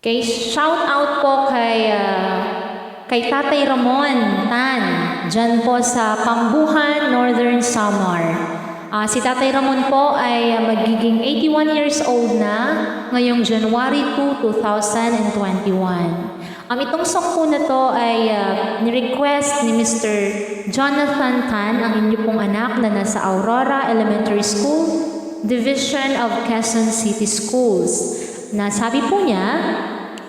Okay, shout out po kay Tatay Ramon Tan, dyan po sa Pambuhan, Northern Samar. Si Tatay Ramon po ay magiging 81 years old na ngayong January 2, 2021. Itong song po na to ay ni-request ni Mr. Jonathan Tan, ang inyo pong anak na nasa Aurora Elementary School, Division of Quezon City Schools. Na sabi po niya,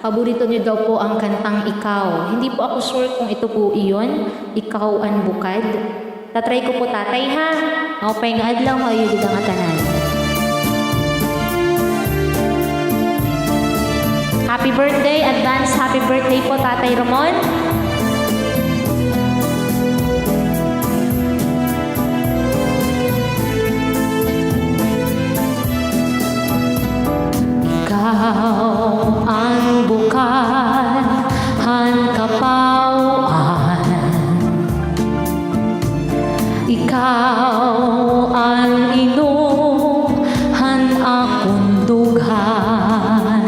paborito niyo daw po ang kantang Ikaw. Hindi po ako sure kung ito po iyon, Ikaw ang Bukad. Tatry ko po tatay ha. Mapay nga adlaw kayo di nga tanan. Happy birthday, advance happy birthday po Tatay Ramon. Ikaw ang bukad, han kapauan. Ikaw ang inom, han akong dughan.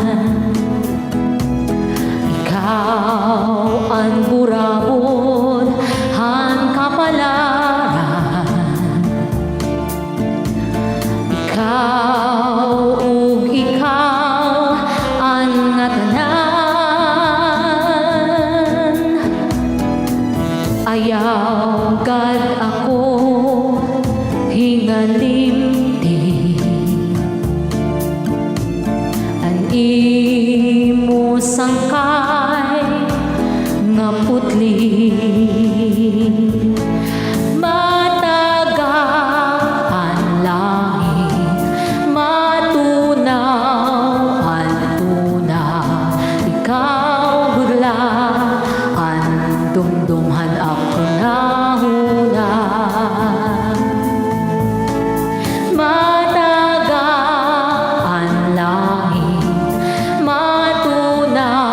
Ikaw ang burabon, han kapalaran. Ikaw ug ikaw ang tanan. Ayaw gad ako hingalimti ang imo sangkay nga putli. Mataga ang langit, matunaw ang tuna. Ikaw budla ang dumdumhan ako nahuna. Mataga ang langit, matunaw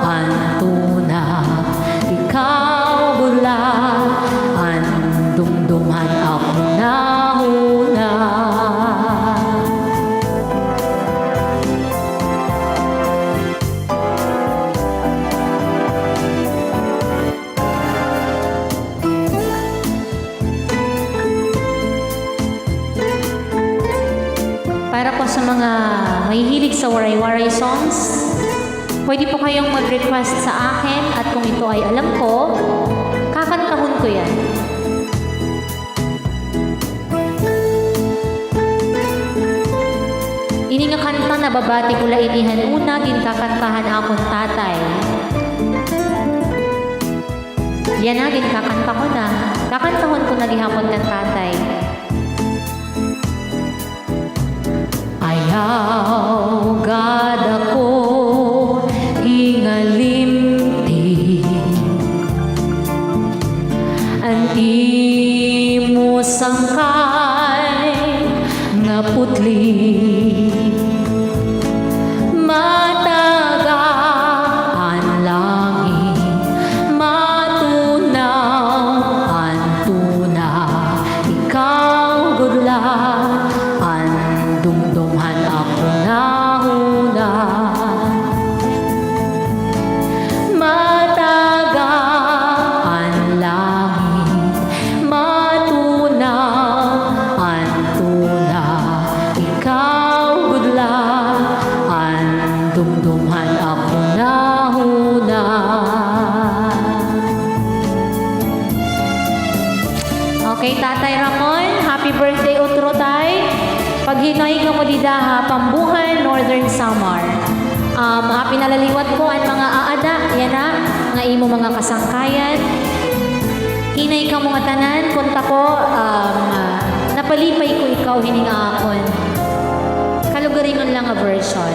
ang tuna. Ikaw budla ang dumdumhan ako nahuna. Para po sa mga mahihilig sa waray-waray songs, pwede po kayong mag-request sa akin at kung ito ay alam ko, kakantahon ko yan. Ini nga kanta na babati ko lainihan una, ginkakantahan akong tatay. Yan na, ginkakanta ko na. Kakantahon ko na gihapon ng tatay. Ayaw gad ako hingalimti ang imo sangkay nga putli. Mataga ang langit, matunaw ang tuna. Ikaw budla ang dumdumhan ako nahuna. Mataga ang langit, matunaw ang tuna. Ikaw budla ang dumdumhan ako nahuna. Okay, Tatay Ramon, happy birthday utro tay. Paghinay ka mo didaha, Pambuhan, Northern Samar. Pinalaliwat ko ang mga aada, yan na, nga imo mga kasangkayan. Hinay ka mo nga tanan, kunta ko, napalipay ko ikaw hininga akon. Kalugaringon lang a version.